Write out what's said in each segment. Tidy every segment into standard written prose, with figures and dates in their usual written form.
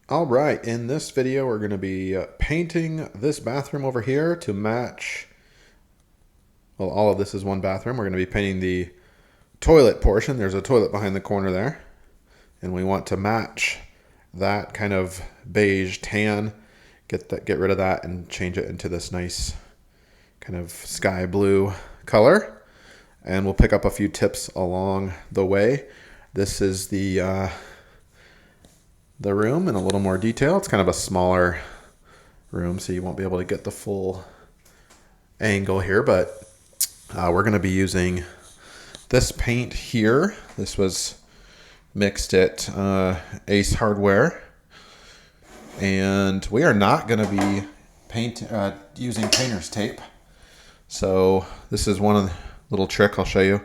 All right, in this video we're going to be painting this bathroom over here to match, well, all of this is one bathroom. We're going to be painting the toilet portion. There's a toilet behind the corner there, and we want to match that kind of beige tan, get rid of that and change it into this nice kind of sky blue color. And we'll pick up a few tips along the way. This is the room in a little more detail. It's kind of a smaller room, so you won't be able to get the full angle here, but we're going to be using this paint here. This was mixed at Ace Hardware, and we are not going to be using painter's tape. So this is one of the little trick I'll show you.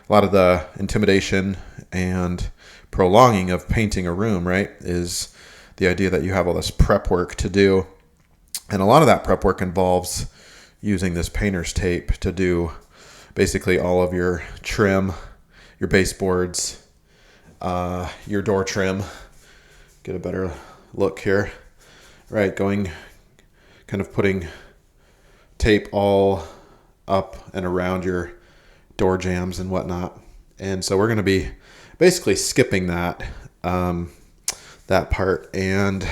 A lot of the intimidation and prolonging of painting a room, right, is the idea that you have all this prep work to do. And a lot of that prep work involves using this painter's tape to do basically all of your trim, your baseboards, your door trim. Get a better look here. Right, kind of putting tape all up and around your door jambs and whatnot. And so we're going to be basically skipping that that part. And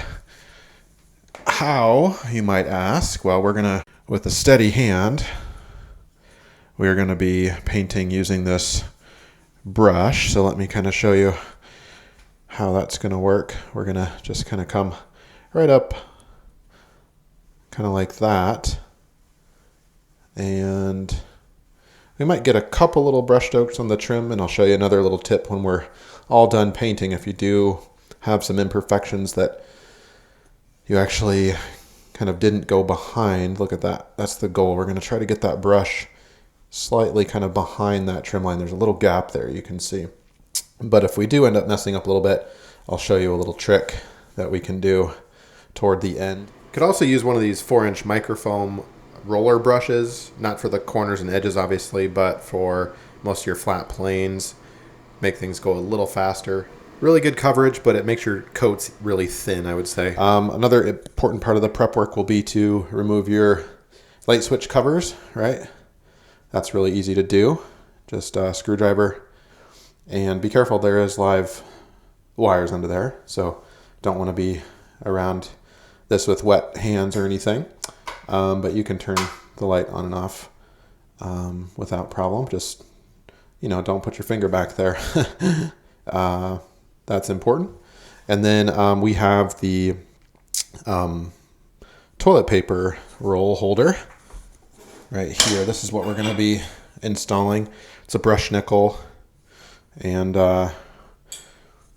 how, you might ask? Well, with a steady hand, we're going to be painting using this brush. So let me kind of show you how that's going to work. We're going to just kind of come right up kind of like that. And we might get a couple little brush strokes on the trim, and I'll show you another little tip when we're all done painting. If you do have some imperfections that you actually kind of didn't go behind, look at that. That's the goal. We're going to try to get that brush slightly kind of behind that trim line. There's a little gap there you can see. But if we do end up messing up a little bit, I'll show you a little trick that we can do toward the end. You could also use one of these 4-inch microfoam roller brushes, not for the corners and edges obviously, but for most of your flat planes. Make things go a little faster. Really good coverage, but it makes your coats really thin, I would say. Another important part of the prep work will be to remove your light switch covers, right? That's really easy to do. Just a screwdriver, and be careful, there is live wires under there, so don't want to be around this with wet hands or anything. But you can turn the light on and off without problem. Just, don't put your finger back there. That's important. And then we have the toilet paper roll holder right here. This is what we're going to be installing. It's a brush nickel, and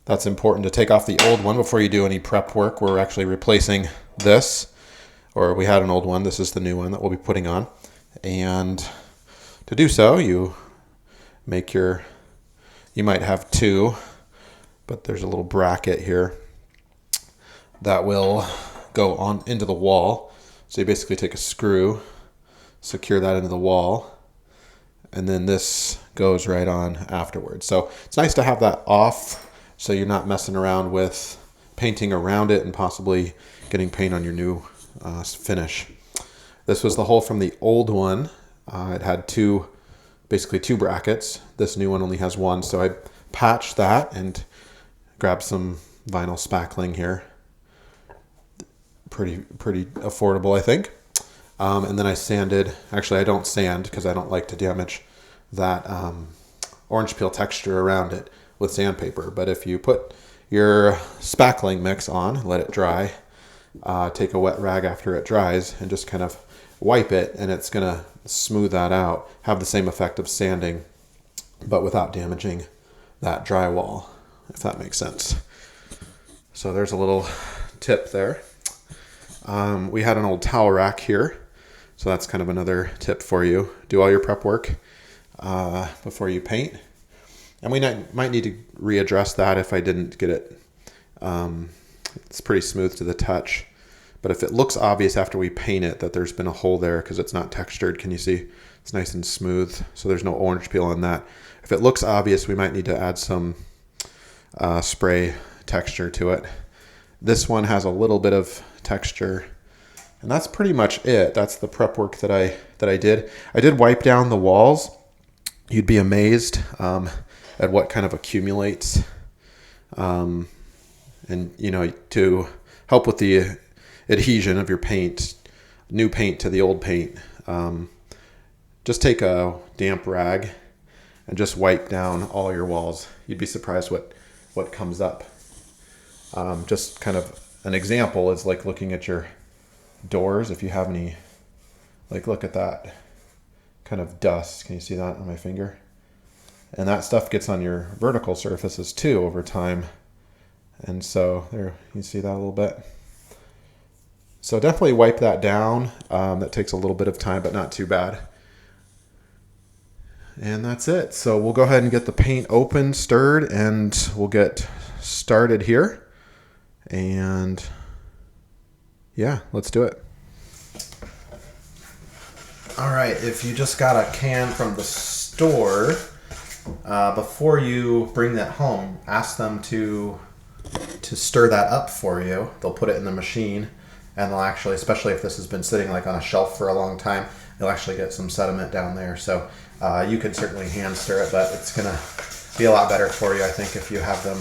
that's important to take off the old one before you do any prep work. We're actually replacing this. Or we had an old one. This is the new one that we'll be putting on. And to do so, you might have two, but there's a little bracket here that will go on into the wall. So you basically take a screw, secure that into the wall, and then this goes right on afterwards. So it's nice to have that off so you're not messing around with painting around it and possibly getting paint on your new finish. This was the hole from the old one. It had basically two brackets. This new one only has one, so I patched that and grabbed some vinyl spackling here. Pretty affordable, I think. And then I sanded. Actually, I don't sand because I don't like to damage that orange peel texture around it with sandpaper. But if you put your spackling mix on, let it dry, take a wet rag after it dries and just kind of wipe it, and it's going to smooth that out, have the same effect of sanding, but without damaging that drywall, if that makes sense. So there's a little tip there. We had an old towel rack here, so that's kind of another tip for you. Do all your prep work before you paint. And we might need to readdress that if I didn't get it. It's pretty smooth to the touch. But if it looks obvious after we paint it that there's been a hole there because it's not textured, can you see? It's nice and smooth, so there's no orange peel on that. If it looks obvious, we might need to add some spray texture to it. This one has a little bit of texture. And that's pretty much it. That's the prep work that I did. I did wipe down the walls. You'd be amazed at what kind of accumulates. And, you know, to help with the adhesion of your paint, new paint to the old paint, just take a damp rag and just wipe down all your walls. You'd be surprised what comes up. Just kind of an example is like looking at your doors. If you have any, like, look at that kind of dust. Can you see that on my finger? And that stuff gets on your vertical surfaces too over time. And so there, you see that a little bit. So definitely wipe that down. That takes a little bit of time, but not too bad. And that's it. So we'll go ahead and get the paint open, stirred, and we'll get started here. And yeah, let's do it. All right, if you just got a can from the store, before you bring that home, ask them to stir that up for you. They'll put it in the machine, and they'll actually, especially if this has been sitting like on a shelf for a long time, you'll actually get some sediment down there. So you can certainly hand stir it, but it's gonna be a lot better for you, I think, if you have them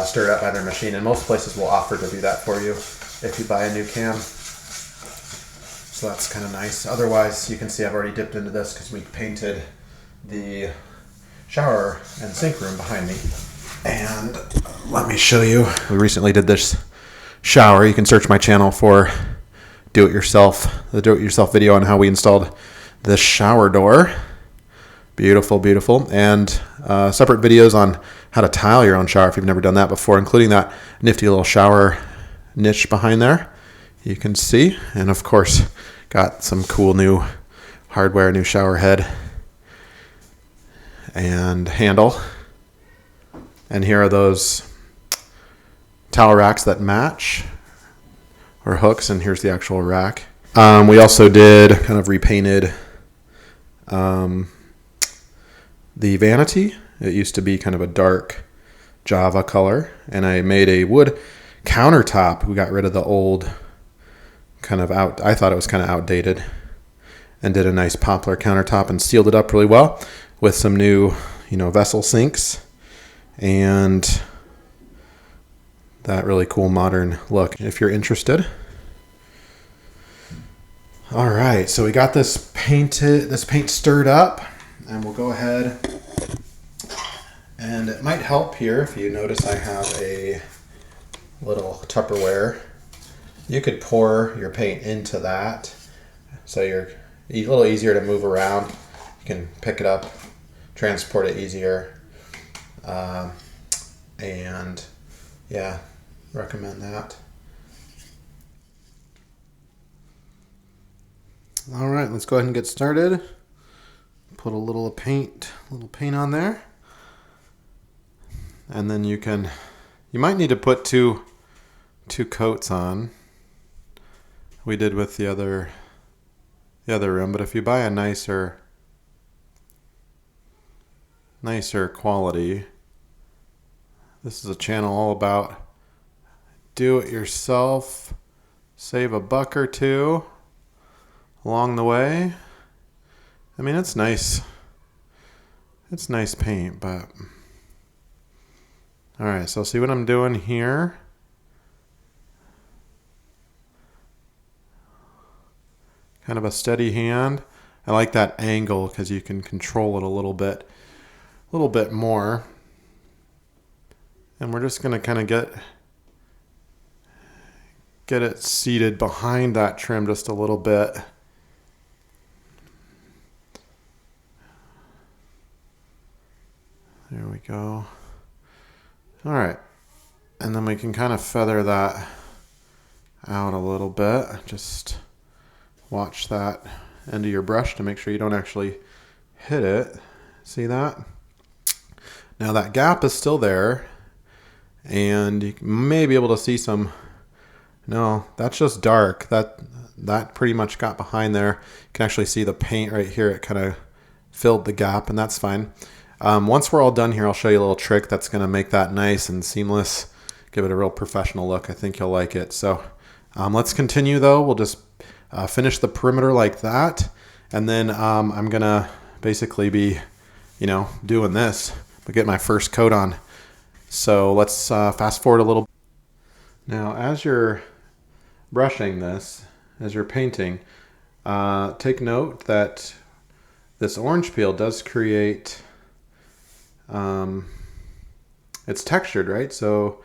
stir it up by their machine. And most places will offer to do that for you if you buy a new can. So that's kind of nice. Otherwise, you can see I've already dipped into this because we painted the shower and sink room behind me. And let me show you. We recently did this shower. You can search my channel for the do-it-yourself video on how we installed this shower door. Beautiful, beautiful. And separate videos on how to tile your own shower if you've never done that before, including that nifty little shower niche behind there. You can see. And of course, got some cool new hardware, new shower head and handle. And here are those towel racks that match, or hooks, and here's the actual rack. We also did kind of repainted the vanity. It used to be kind of a dark Java color, and I made a wood countertop. We got rid of the old kind of I thought it was kind of outdated, and did a nice poplar countertop and sealed it up really well with some new, vessel sinks and that really cool modern look, if you're interested. All right, so we got this paint stirred up, and we'll go ahead, and it might help here if you notice I have a little Tupperware. You could pour your paint into that, so you're a little easier to move around. You can pick it up, transport it easier, and yeah, recommend that. All right, let's go ahead and get started. Put a little paint on there, and then you might need to put two coats on. We did with the other room, but if you buy a nicer quality, this is a channel all about do it yourself, save a buck or two along the way. I mean, it's nice paint, but all right, so see what I'm doing here. Kind of a steady hand. I like that angle because you can control it a little bit more. And we're just going to kind of get it seated behind that trim just a little bit. There we go. All right. And then we can kind of feather that out a little bit. Just watch that end of your brush to make sure you don't actually hit it. See that? Now that gap is still there, and you may be able to see some. No, that's just dark. That pretty much got behind there. You can actually see the paint right here. It kind of filled the gap, and that's fine. Once we're all done here, I'll show you a little trick that's going to make that nice and seamless give it a real professional look. I think you'll like it. So let's continue though. We'll just finish the perimeter like that. And then I'm going to basically be, doing this, but get my first coat on. So let's fast forward a little. Now, as you're brushing this, as you're painting, take note that this orange peel does create, it's textured, right? So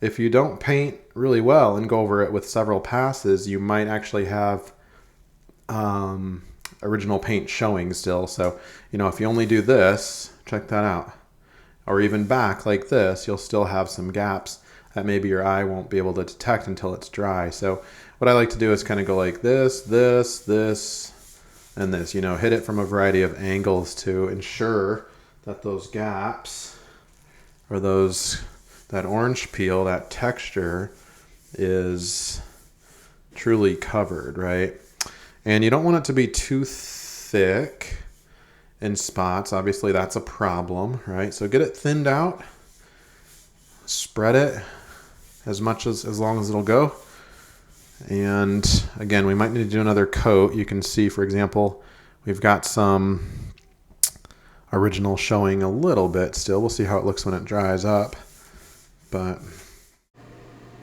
if you don't paint really well and go over it with several passes, you might actually have original paint showing still. So, if you only do this, check that out, or even back like this, you'll still have some gaps that maybe your eye won't be able to detect until it's dry. So what I like to do is kind of go like this, and this, hit it from a variety of angles to ensure that those gaps or that orange peel, that texture is truly covered, right? And you don't want it to be too thick in spots. Obviously that's a problem, right? So get it thinned out, spread it as long as it'll go. And again, we might need to do another coat. You can see, for example, we've got some original showing a little bit still. We'll see how it looks when it dries up. But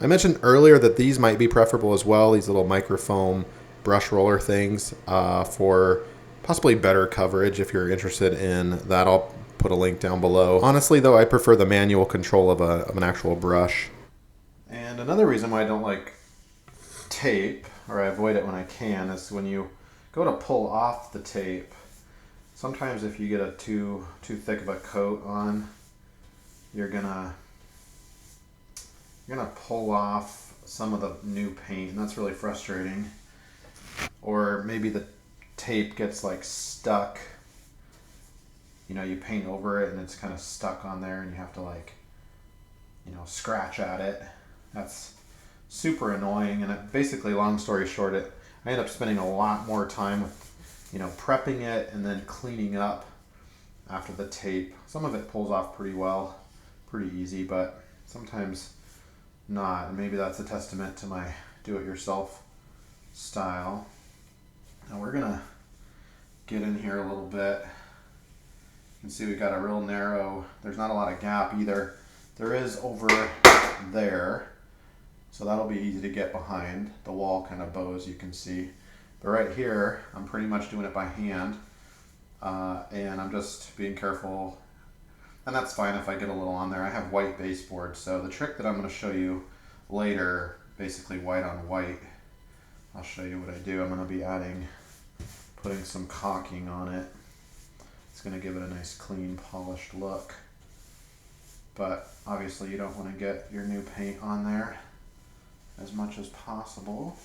I mentioned earlier that these might be preferable as well, these little microfoam brush roller things, for possibly better coverage. If you're interested in that, I'll put a link down below. Honestly though, I prefer the manual control of an actual brush. And another reason why I don't like tape, or I avoid it when I can, is when you go to pull off the tape, sometimes if you get a too thick of a coat on, you're gonna pull off some of the new paint, and that's really frustrating. Or maybe the tape gets like stuck, you paint over it and it's kind of stuck on there and you have to scratch at it. That's super annoying. And it basically, long story short, I end up spending a lot more time with, prepping it and then cleaning up after the tape. Some of it pulls off pretty well, pretty easy, but sometimes not. And maybe that's a testament to my do-it-yourself style. Now we're gonna get in here a little bit. You can see we got a real narrow, there's not a lot of gap either. There is over there, so that'll be easy to get behind. The wall kind of bows, you can see. But right here, I'm pretty much doing it by hand, and I'm just being careful. And that's fine if I get a little on there. I have white baseboard, so the trick that I'm going to show you later, basically white on white, I'll show you what I do. I'm going to be putting some caulking on it. It's going to give it a nice clean polished look. But obviously you don't want to get your new paint on there as much as possible.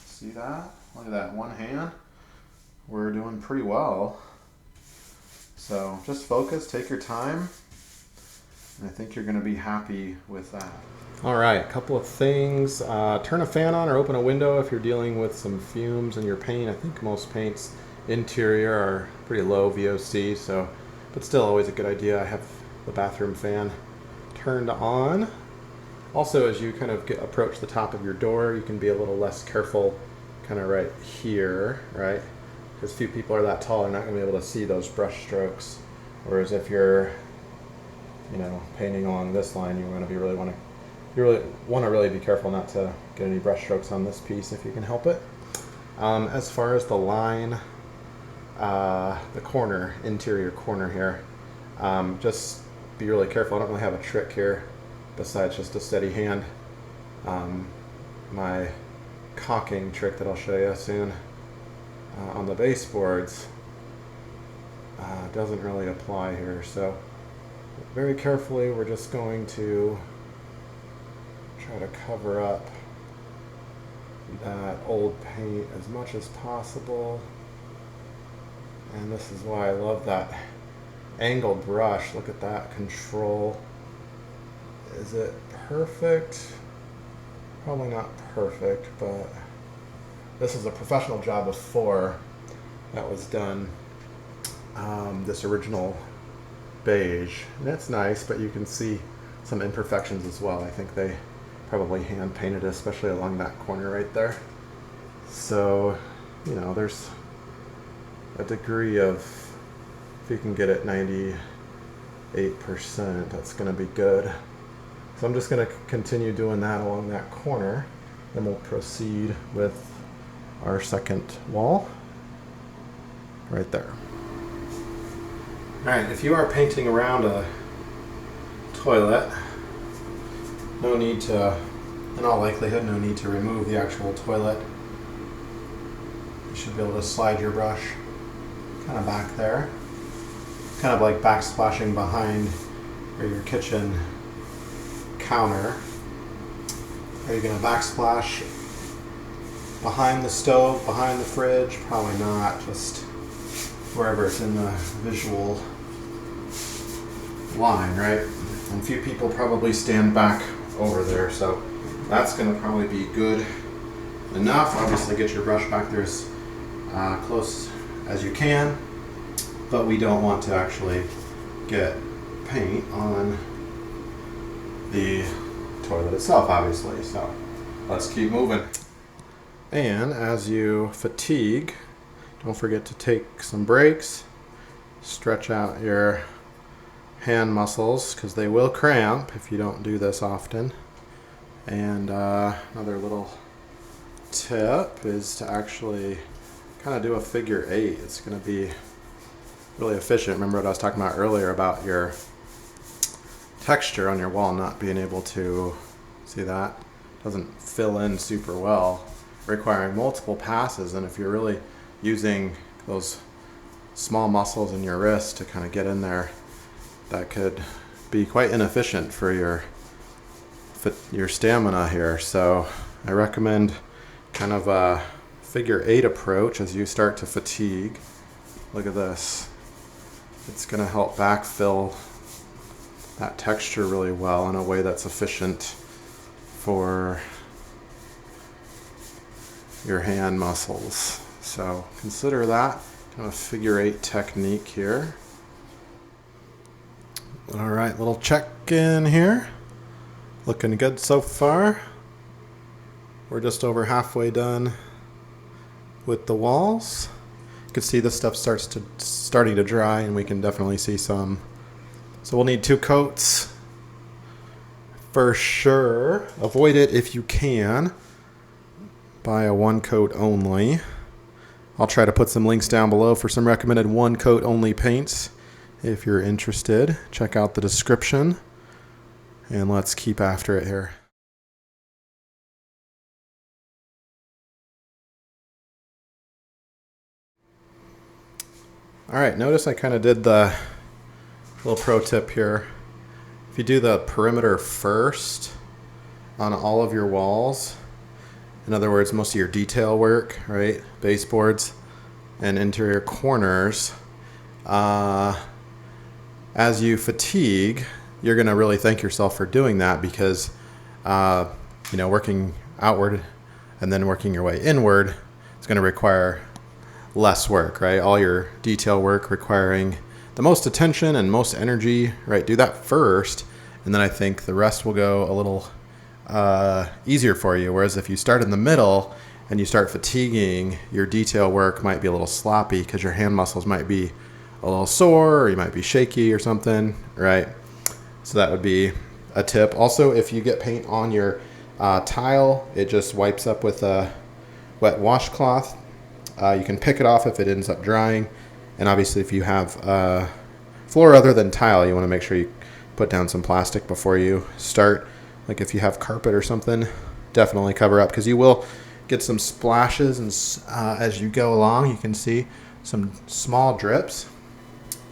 See that? Look at that, one hand. We're doing pretty well. So just focus, take your time, and I think you're going to be happy with that. All right, a couple of things. Turn a fan on or open a window if you're dealing with some fumes in your paint. I think most paints interior are pretty low VOC, but still always a good idea. I have the bathroom fan turned on. Also, as you kind of approach the top of your door, you can be a little less careful kind of right here, right? Because few people are that tall, they're not going to be able to see those brush strokes. Whereas if you're, painting along this line, you really want to be careful not to get any brush strokes on this piece if you can help it. As far as the line, the corner, interior corner here, just be really careful. I don't really have a trick here besides just a steady hand. My caulking trick that I'll show you soon on the baseboards doesn't really apply here. So very carefully, we're just going to try to cover up that old paint as much as possible. And this is why I love that angled brush. Look at that control. Is it perfect? Probably not perfect, but this is a professional job before that was done. This original beige, and it's nice, but you can see some imperfections as well. I think they probably hand painted, especially along that corner right there. So, you know, there's a degree of, if you can get it 98%, that's going to be good. So I'm just going to continue doing that along that corner, then we'll proceed with our second wall right there. Alright, if you are painting around a toilet, no need to, in all likelihood, no need to remove the actual toilet. You should be able to slide your brush kind of back there, kind of like backsplashing behind your kitchen counter. Are you going to backsplash behind the stove, behind the fridge? Probably not, just wherever it's in the visual line, right? And a few people probably stand back over there, so that's going to probably be good enough. Obviously get your brush back there as close as you can, but we don't want to actually get paint on the toilet itself, obviously, so let's keep moving. And as you fatigue, don't forget to take some breaks, stretch out your hand muscles because they will cramp if you don't do this often. And another little tip is to actually kind of do a figure 8. It's going to be really efficient. Remember what I was talking about earlier about your texture on your wall not being able to, see that? Doesn't fill in super well, requiring multiple passes. And if you're really using those small muscles in your wrist to kind of get in there, that could be quite inefficient for your stamina here. So I recommend kind of a figure 8 approach as you start to fatigue. Look at this. It's going to help backfill that texture really well in a way that's efficient for your hand muscles. So consider that kind of figure 8 technique here. All right, little check in here. Looking good so far. We're just over halfway done with the walls. You can see this stuff starting to dry, and we can definitely see some. So we'll need 2 coats for sure. Avoid it if you can. Buy a 1 coat only. I'll try to put some links down below for some recommended 1 coat only paints. If you're interested, check out the description, and let's keep after it here. All right, notice I kind of did the little pro tip here. If you do the perimeter first on all of your walls, in other words, most of your detail work, right, baseboards and interior corners, as you fatigue, you're going to really thank yourself for doing that because, working outward and then working your way inward is going to require less work, right? All your detail work requiring the most attention and most energy, right? Do that first, and then I think the rest will go a little easier for you. Whereas if you start in the middle and you start fatiguing, your detail work might be a little sloppy because your hand muscles might be a little sore, or you might be shaky or something, right? So that would be a tip. Also, if you get paint on your tile, it just wipes up with a wet washcloth. You can pick it off if it ends up drying. And obviously, if you have floor other than tile, you want to make sure you put down some plastic before you start. Like if you have carpet or something, definitely cover up because you will get some splashes, and as you go along, you can see some small drips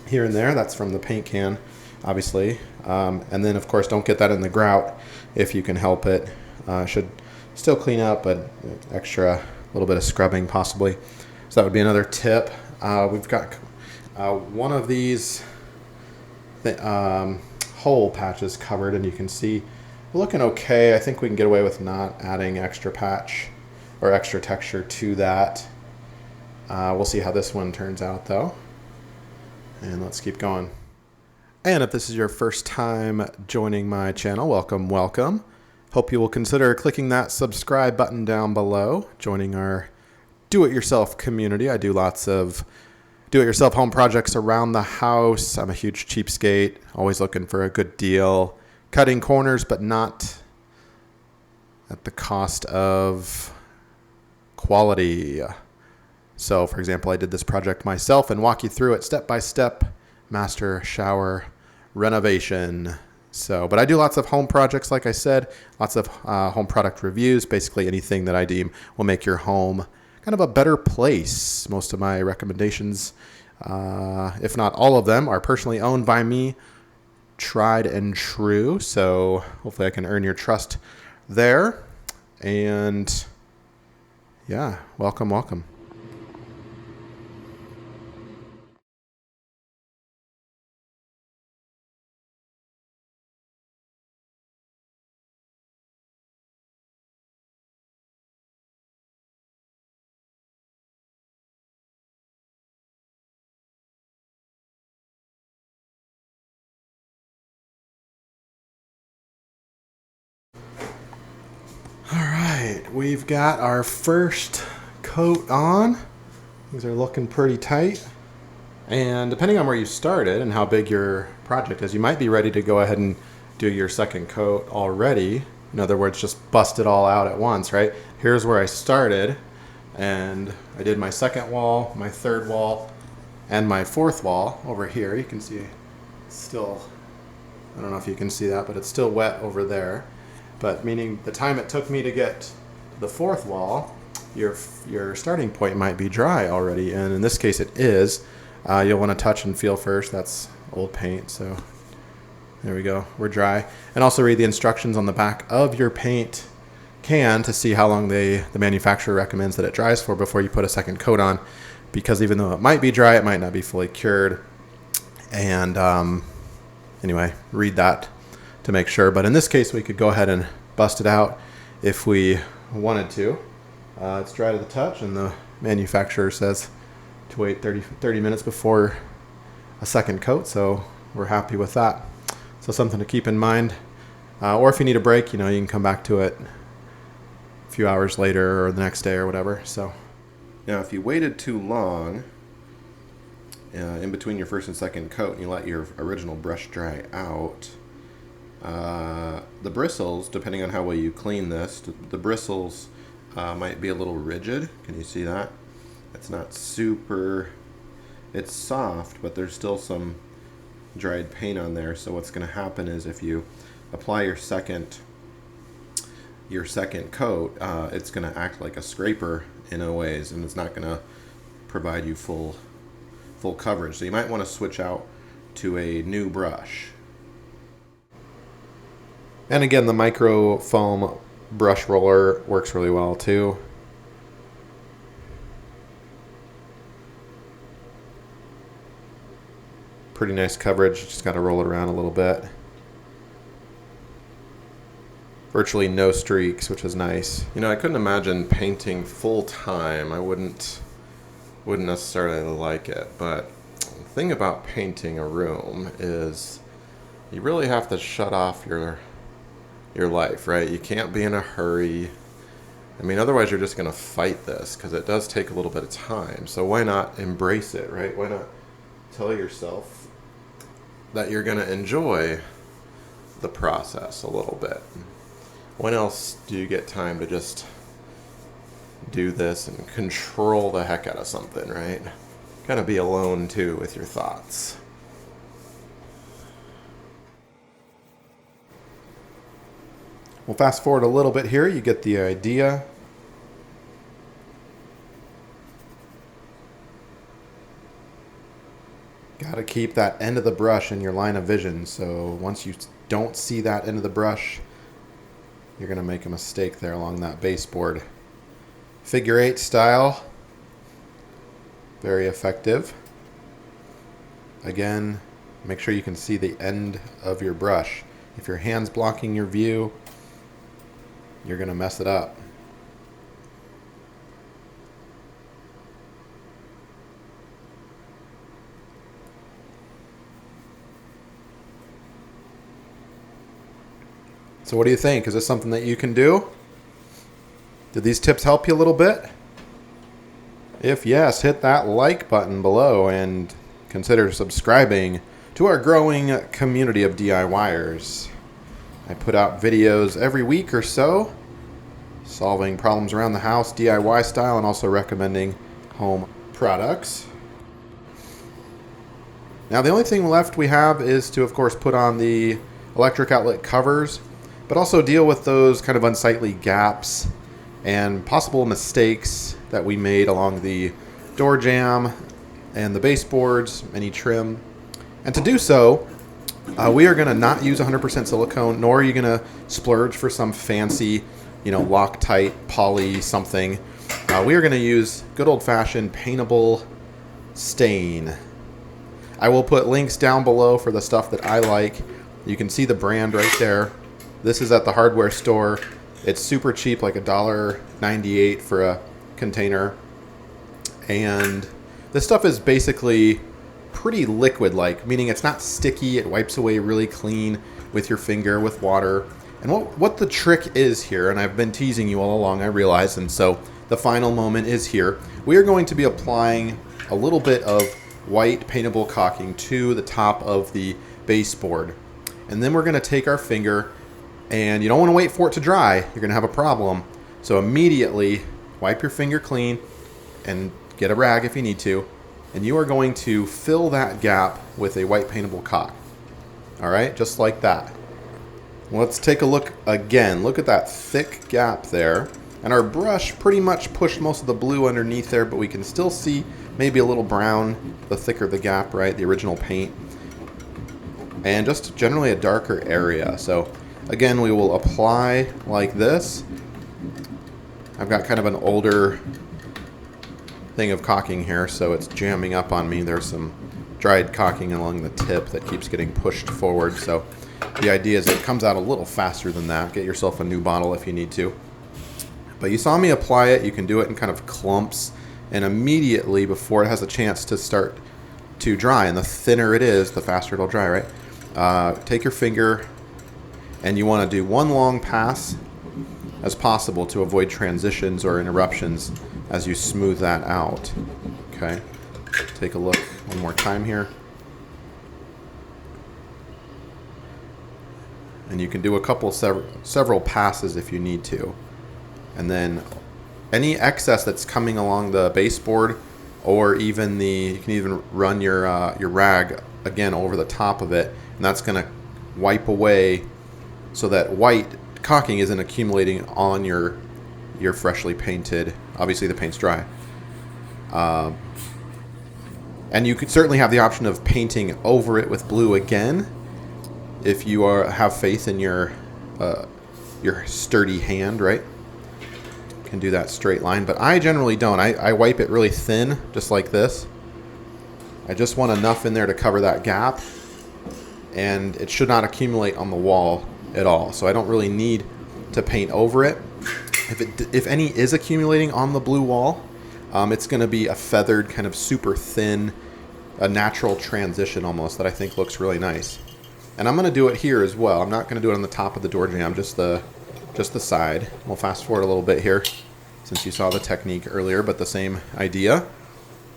here and there. That's from the paint can, obviously. And then, of course, don't get that in the grout if you can help it. Should still clean up, but extra little bit of scrubbing possibly. So that would be another tip. We've got one of these hole patches covered, and you can see we're looking okay. I think we can get away with not adding extra patch or extra texture to that. We'll see how this one turns out though. And let's keep going. And if this is your first time joining my channel, welcome, welcome. Hope you will consider clicking that subscribe button down below, joining our do-it-yourself community. I do lots of do-it-yourself home projects around the house. I'm a huge cheapskate, always looking for a good deal, cutting corners, but not at the cost of quality. So, for example, I did this project myself and walk you through it step by step. Master shower renovation. So, but I do lots of home projects, like I said, lots of home product reviews, basically anything that I deem will make your home kind of a better place. Most of my recommendations, if not all of them, are personally owned by me, tried and true. So hopefully I can earn your trust there. And yeah, welcome, welcome. All right, we've got our first coat on. These are looking pretty tight. And depending on where you started and how big your project is, you might be ready to go ahead and do your second coat already. In other words, just bust it all out at once, right? Here's where I started, and I did my second wall, my third wall, and my fourth wall over here. You can see it's still, I don't know if you can see that, but it's still wet over there. But meaning the time it took me to get to the fourth wall, your starting point might be dry already, and in this case it is. You'll want to touch and feel first. That's old paint, so there we go. We're dry. And also read the instructions on the back of your paint can to see how long the manufacturer recommends that it dries for before you put a second coat on, because even though it might be dry, it might not be fully cured. And anyway, read that to make sure. But in this case, we could go ahead and bust it out if we wanted to. It's dry to the touch, and the manufacturer says to wait 30 minutes before a second coat, so we're happy with that. So something to keep in mind. Or if you need a break, you can come back to it a few hours later or the next day or whatever. So now if you waited too long in between your first and second coat and you let your original brush dry out, the bristles, depending on how well you clean this, the bristles might be a little rigid. Can you see that? It's not super, it's soft, but there's still some dried paint on there. So what's going to happen is if you apply your second coat, it's going to act like a scraper in a ways, and it's not going to provide you full coverage. So you might want to switch out to a new brush. And again, the micro foam brush roller works really well too. Pretty nice coverage, just got to roll it around a little bit. Virtually no streaks, which is nice. I couldn't imagine painting full time. I wouldn't necessarily like it, but the thing about painting a room is you really have to shut off your life, right? You can't be in a hurry. Otherwise you're just going to fight this, because it does take a little bit of time. So why not embrace it, right? Why not tell yourself that you're going to enjoy the process a little bit? When else do you get time to just do this and control the heck out of something, right? Kind of be alone too with your thoughts. We'll fast forward a little bit here. You get the idea. Got to keep that end of the brush in your line of vision. So once you don't see that end of the brush, you're going to make a mistake there along that baseboard. Figure 8 style. Very effective. Again, make sure you can see the end of your brush. If your hand's blocking your view, you're going to mess it up. So what do you think? Is this something that you can do? Did these tips help you a little bit? If yes, hit that like button below and consider subscribing to our growing community of DIYers. I put out videos every week or so, solving problems around the house DIY style and also recommending home products. Now the only thing left we have is to, of course, put on the electric outlet covers, but also deal with those kind of unsightly gaps and possible mistakes that we made along the door jamb and the baseboards, any trim. And to do so, we are going to not use 100% silicone, nor are you going to splurge for some fancy, Loctite, poly something. We are going to use good old-fashioned paintable stain. I will put links down below for the stuff that I like. You can see the brand right there. This is at the hardware store. It's super cheap, like $1.98 for a container. And this stuff is basically pretty liquid-like, meaning it's not sticky. It wipes away really clean with your finger with water. And what the trick is here, and I've been teasing you all along, I realize, and so the final moment is here. We are going to be applying a little bit of white paintable caulking to the top of the baseboard. And then we're going to take our finger, and you don't want to wait for it to dry. You're going to have a problem. So immediately wipe your finger clean and get a rag if you need to. And you are going to fill that gap with a white paintable caulk. All right, just like that. Let's take a look again. Look at that thick gap there. And our brush pretty much pushed most of the blue underneath there, but we can still see maybe a little brown the thicker the gap, right? The original paint. And just generally a darker area. So again, we will apply like this. I've got kind of an older thing of caulking here, so it's jamming up on me. There's some dried caulking along the tip that keeps getting pushed forward. So the idea is it comes out a little faster than that. Get yourself a new bottle if you need to. But you saw me apply it. You can do it in kind of clumps and immediately before it has a chance to start to dry. And the thinner it is, the faster it'll dry, right? Take your finger and you want to do one long pass as possible to avoid transitions or interruptions as you smooth that out. Okay, take a look one more time here. And you can do a couple, several passes if you need to. And then any excess that's coming along the baseboard, or even you can even run your rag again over the top of it, and that's going to wipe away so that white caulking isn't accumulating on your freshly painted. Obviously the paint's dry. And you could certainly have the option of painting over it with blue again if you have faith in your sturdy hand, right? You can do that straight line, but I generally don't. I wipe it really thin, just like this. I just want enough in there to cover that gap, and it should not accumulate on the wall at all. So I don't really need to paint over it. If any is accumulating on the blue wall, it's going to be a feathered, kind of super thin, a natural transition almost that I think looks really nice. And I'm going to do it here as well. I'm not going to do it on the top of the door jamb, just the side. We'll fast forward a little bit here since you saw the technique earlier, but the same idea.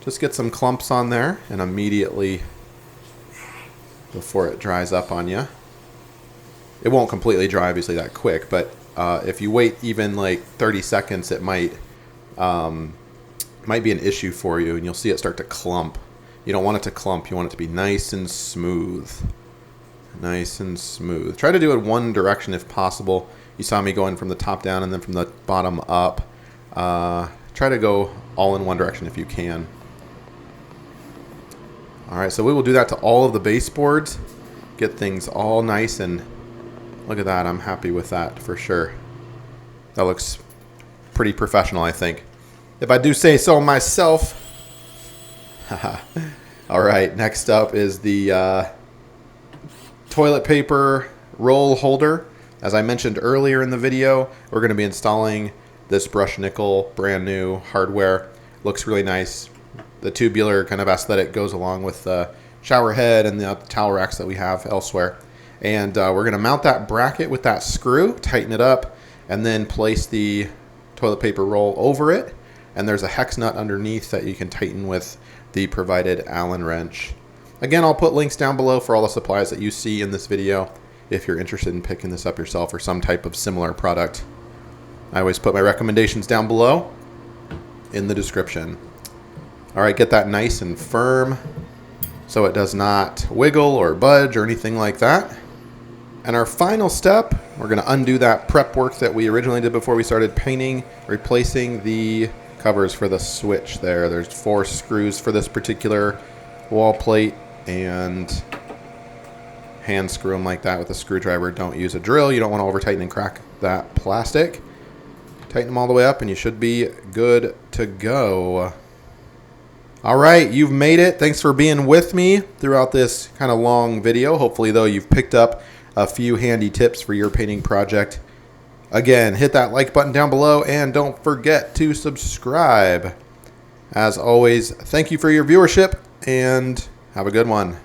Just get some clumps on there and immediately, before it dries up on you. It won't completely dry obviously that quick, but if you wait even like 30 seconds, it might be an issue for you, and you'll see it start to clump. You don't want it to clump. You want it to be nice and smooth. Nice and smooth. Try to do it one direction if possible. You saw me going from the top down and then from the bottom up. Try to go all in one direction if you can. All right, so we will do that to all of the baseboards. Get things all nice, and look at that. I'm happy with that for sure. That looks pretty professional, I think, if I do say so myself. All right, next up is the toilet paper roll holder. As I mentioned earlier in the video, we're going to be installing this brush nickel, brand new hardware. Looks really nice. The tubular kind of aesthetic goes along with the shower head and the towel racks that we have elsewhere. And we're going to mount that bracket with that screw, tighten it up, and then place the toilet paper roll over it. And there's a hex nut underneath that you can tighten with the provided Allen wrench. Again, I'll put links down below for all the supplies that you see in this video if you're interested in picking this up yourself or some type of similar product. I always put my recommendations down below in the description. All right, get that nice and firm so it does not wiggle or budge or anything like that. And our final step, we're going to undo that prep work that we originally did before we started painting, replacing the covers for the switch there. There's 4 screws for this particular wall plate, and hand screw them like that with a screwdriver. Don't use a drill. You don't want to over tighten and crack that plastic. Tighten them all the way up and you should be good to go. All right, you've made it. Thanks for being with me throughout this kind of long video. Hopefully, though, you've picked up a few handy tips for your painting project. Again, hit that like button down below and don't forget to subscribe. As always, thank you for your viewership and have a good one.